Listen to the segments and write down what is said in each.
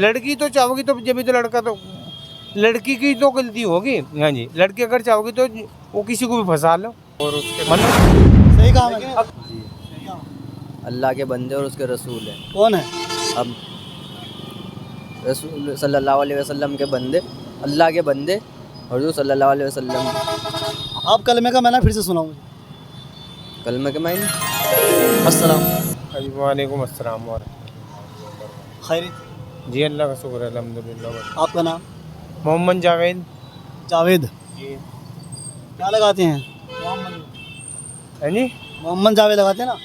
लड़की तो चाहोगी तो जब भी तो लड़का तो लड़की की तो गलती होगी। हाँ जी, लड़की अगर चाहोगी तो वो किसी को भी फंसा लो और उसके मतलब सही कहा मैंने। अल्लाह के बंदे और उसके रसूल हैं। कौन है? अब रसूल सल्लल्लाहु अलैहि वसल्लम के बंदे, अल्लाह के बंदे और जो सल्लल्लाहु अलैहि वसल्लम। आप कलमे का मैंने फिर से सुनाओ मुझे। कलमे के मायने अस्सलाम। वालेकुम अस्सलाम और खैरियत? जी अल्लाह का शुक्र है अल्हम्दुलिल्लाह। आपका नाम? मोहम्मद जावेद जावेद। जी। क्या लगाते हैं? है जी, मोहम्मद जावेद लगाते हैं ना?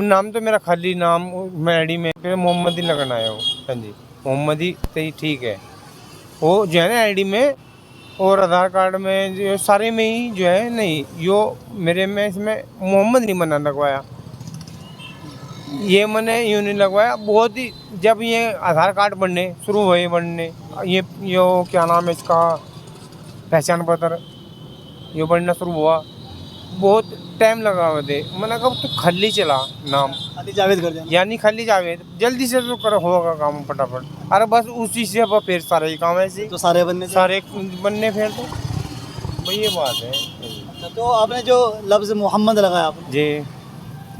नाम तो मेरा खाली नाम मैं आईडी में फिर मोहम्मद ही लगना आया हूँ। हाँ जी, मोहम्मद ही सही ठीक है। वो जो है ना आईडी में और आधार कार्ड में जो सारे में ही जो है नहीं, यो मेरे में इसमें मोहम्मद नहीं मना लगवाया, ये मैंने यूँ नहीं लगवाया। बहुत ही जब ये आधार कार्ड बनने शुरू हुए बनने, ये क्या नाम है इसका, पहचान पत्र ये बनना शुरू हुआ, बहुत टाइम लगा हुआ थे। मैंने कहा तो खाली चला नाम, खाली जावेद कर देना। यानी खाली जावेद, जल्दी से तो कर होगा काम फटाफट। अरे बस उसी से अब फिर सारे ही काम ऐसे तो सारे बनने चाहिए। सारे बनने फिर तो भाई ये बात है। अच्छा, तो आपने जो लफ्ज़ मोहम्मद लगाया आपने, जी,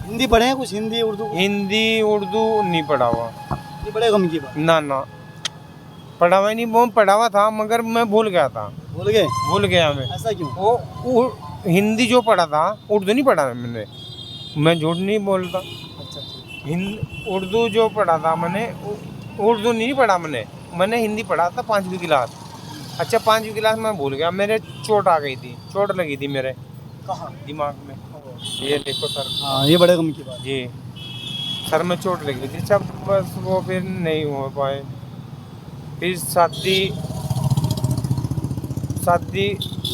हिंदी पढ़े हैं कुछ? हिंदी उर्दू? हिंदी उर्दू नहीं पढ़ा हुआ, ये बड़े गम की बात। ना पढ़ा हुआ नहीं, वो पढ़ा हुआ था मगर मैं भूल गया था, भूल गए? मैं। ऐसा क्यों? वो हिंदी जो पढ़ा था, उर्दू नहीं पढ़ा मैंने, मैं झूठ नहीं बोलता। अच्छा। उर्दू जो पढ़ा था मैंने, उर्दू नहीं पढ़ा मैंने हिंदी पढ़ा था 5वीं क्लास। अच्छा 5वीं क्लास में भूल गया, मेरे चोट आ गई थी, चोट लगी थी मेरे कहाँ? दिमाग में, ये देखो सर। हाँ, ये बड़े गम की बात। जी, सर में चोट लगी थी, सब बस वो फिर नहीं हो पाए। फिर शादी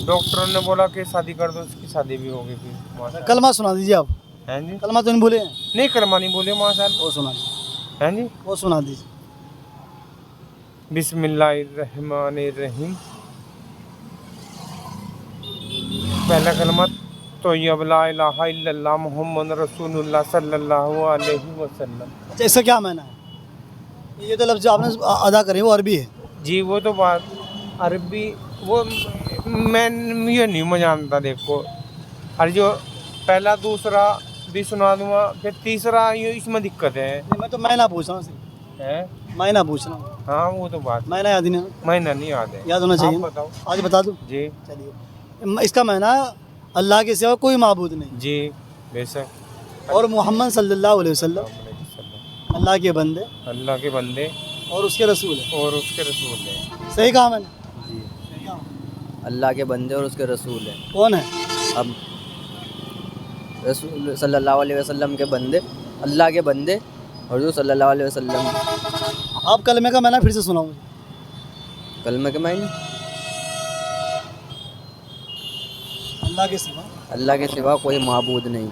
डॉक्टरों ने बोला कि शादी कर दो, उसकी शादी भी हो गई फिर। कलमा सुना दीजिए आप। हैं जी, कलमा तो नहीं भूले हैं? नहीं कलमा नहीं बोले माशाल्लाह। वो सुना दीजिए। हैं जी, वो सुना दीजिए। बिस्मिल्लाहिर्रहमानिर्रहीम। पहला कलमा तोय्यब ला इलाहा इल्लल्लाह मुहम्मद रसूलुल्लाह सल्लल्लाहु अलैहि वसल्लम। अच्छा, इसका क्या मायना है? ये तो लफ्ज़ जो आपने अदा करे वो अरबी है। जी वो तो बात अरबी, वो मैं ये नहीं मैं जानता। देखो और जो पहला दूसरा भी सुना दूंगा, फिर तीसरा ये इसमें दिक्कत है। नहीं, मैं तो महीना पूछ रहा हूँ सिर्फ। हैं? महीना पूछ रहा हूँ। हाँ वो तो बात महीना याद नहीं है? महीना नहीं याद है, याद होना चाहिए। आप बताओ। आज बता दूँ? जी चलिए, इसका मायना अल्लाह के सिवा कोई माबूद नहीं जी बेशक, और मोहम्मद सल्लल्लाहु अलैहि वसल्लम अल्लाह के बंदे अल्लाह के बंदे और उसके रसूल है। और उसके रसूल हैं। सही कहा मैंने? अल्लाह के बंदे और उसके रसूल हैं। कौन है? अब रसूल सल्लल्लाहु अलैहि वसल्लम के बंदे, अल्लाह के बंदे और जो सल्लल्लाहु अलैहि वसल्लम। आप कलमे का मैंने फिर से सुनाओ मुझे। कलमे के मायने अल्लाह के सिवा कोई माबूद नहीं,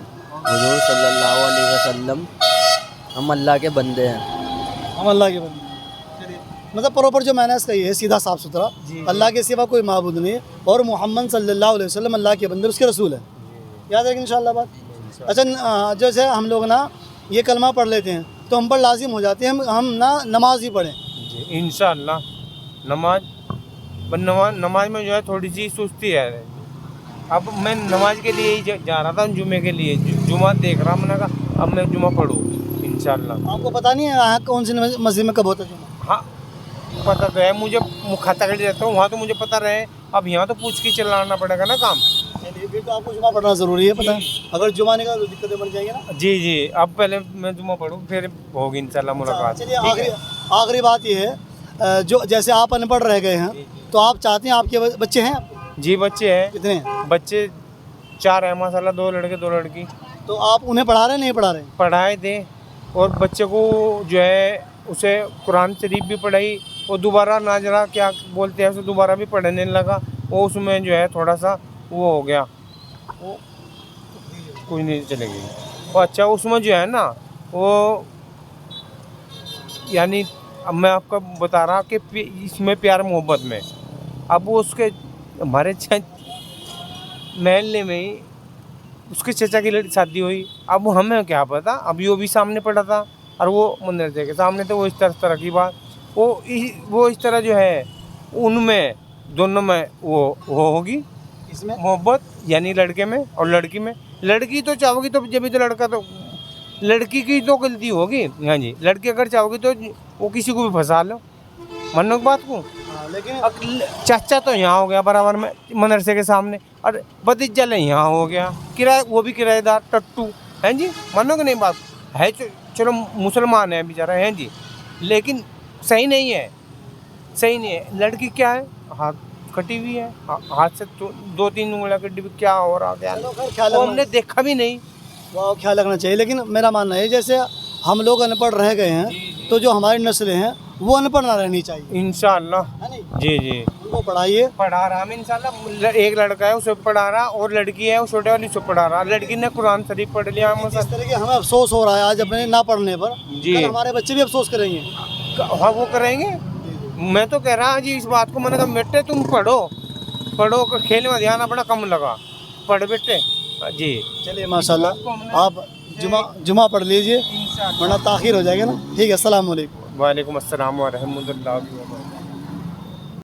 हुजूर सल्लल्लाहु अलैहि वसल्लम हम अल्लाह के बंदे हैं। हम अल्लाह के बंदे। चलिए, मतलब प्रॉपर जो मैंने इसका ये है सीधा साफ सुथरा, अल्लाह के सिवा कोई माबूद नहीं और मोहम्मद सल्लल्लाहु अलैहि वसल्लम अल्लाह के बंदे उसके रसूल है। याद रखें इंशाअल्लाह बात। अच्छा, जैसे हम लोग ना ये कलमा पढ़ लेते हैं तो हम पर लाजिम हो जाते हैं हम ना नमाज ही पढ़ें। जी इंशाअल्लाह। नमाज में जो है थोड़ी सी सुस्ती है। अब मैं नमाज के लिए ही जा रहा था, जुमे के लिए जुमा देख रहा, मैंने कहा अब मैं जुमा पढ़ूँ इंशाअल्लाह। आपको पता नहीं है यहाँ कौन सी मस्जिद में कब होता है जुमा? हाँ पता तो है मुझे, खाता कर रहता हूँ वहाँ तो मुझे पता रहे, अब यहाँ तो पूछ के चलाना पड़ेगा ना काम। चलिए, फिर तो आपको जुमा पढ़ना ज़रूरी है। पता है अगर जुमा नहीं का तो दिक्कतें बढ़ जाएंगी ना। जी अब पहले मैं जुमा पढ़ूँ फिर होगी इंशाल्लाह मुलाकात। चलिए, आखिरी बात ये है, जो जैसे आप अनपढ़ रह गए हैं तो आप चाहते हैं आपके बच्चे हैं? जी बच्चे हैं। कितने हैं? बच्चे 4 हैं माशाल्लाह, 2 लड़के 2 लड़की। तो आप उन्हें पढ़ा रहे हैं नहीं पढ़ा रहे? पढ़ाए थे और बच्चे को जो है उसे कुरान शरीफ भी पढ़ाई और दोबारा नाजरा क्या बोलते हैं उसे दोबारा भी पढ़ने लगा। वो उसमें जो है थोड़ा सा वो हो गया, वो कोई नहीं चलेगी वो। अच्छा उसमें जो है ना वो यानी अब मैं आपको बता रहा कि इसमें प्यार मोहब्बत में अब वो उसके हमारे महल्ले में ही उसके चचा की लड़की शादी हुई। अब वो हमें क्या पता, अब वो भी सामने पड़ा था और वो मंदिर के सामने, तो वो इस तरह की बात वो इस तरह जो है उनमें दोनों में वो होगी इसमें मोहब्बत, यानी लड़के में और लड़की में। लड़की तो चाहोगी तो जब भी तो लड़का तो लड़की की तो गलती होगी। हाँ जी, लड़की अगर चाहोगी तो वो किसी को भी फंसा लो, मानो की बात को। हाँ, लेकिन चाचा तो यहाँ हो गया बराबर में मदरसे के सामने, और भतीजा यहाँ हो गया किराए, वो भी किराएदार टट्टू हैं जी, मानोगे नहीं बात है। चलो मुसलमान है बेचारा, हैं जी, लेकिन सही नहीं है, सही नहीं है। लड़की क्या है, हाथ कटी हुई है, हाथ से 2-3 उंगलियां कटी हुई, क्या हो रहा क्या चलो खैर ख्याल वो रखना- हमने देखा भी नहीं। वो ख्याल रखना चाहिए। लेकिन मेरा मानना है जैसे हम लोग अनपढ़ रह गए हैं तो जो हमारी नस्लें हैं वो अनपढ़ ना रहनी चाहिए, इंशाल्लाह है नहीं? जी जी, उनको पढ़ाइए। पढ़ा रहा हम इंशाल्लाह। एक लड़का है उसे पढ़ा रहा, और लड़की है वो छोटे वाली उसे पढ़ा रहा। लड़की ने कुरान शरीफ पढ़ लिया, इस तरह के हमें अफसोस हो रहा है आज अपने ना पढ़ने पर, जी। कल हमारे बच्चे भी अफसोस करेंगे। हाँ वो करेंगे। मैं तो कह रहा जी इस बात को, मैंने कहा बेटे तुम पढ़ो, खेल में ध्यान अपना कम लगा, पढ़ बेटे जी। चलिए माशाल्लाह, आप जुमा पढ़ लीजिए वरना ताखिर हो जाएगा ना। ठीक है, अस्सलाम वालेकुम। वालेकुम अस्सलाम व रहमतुल्लाहि व बरकातहू।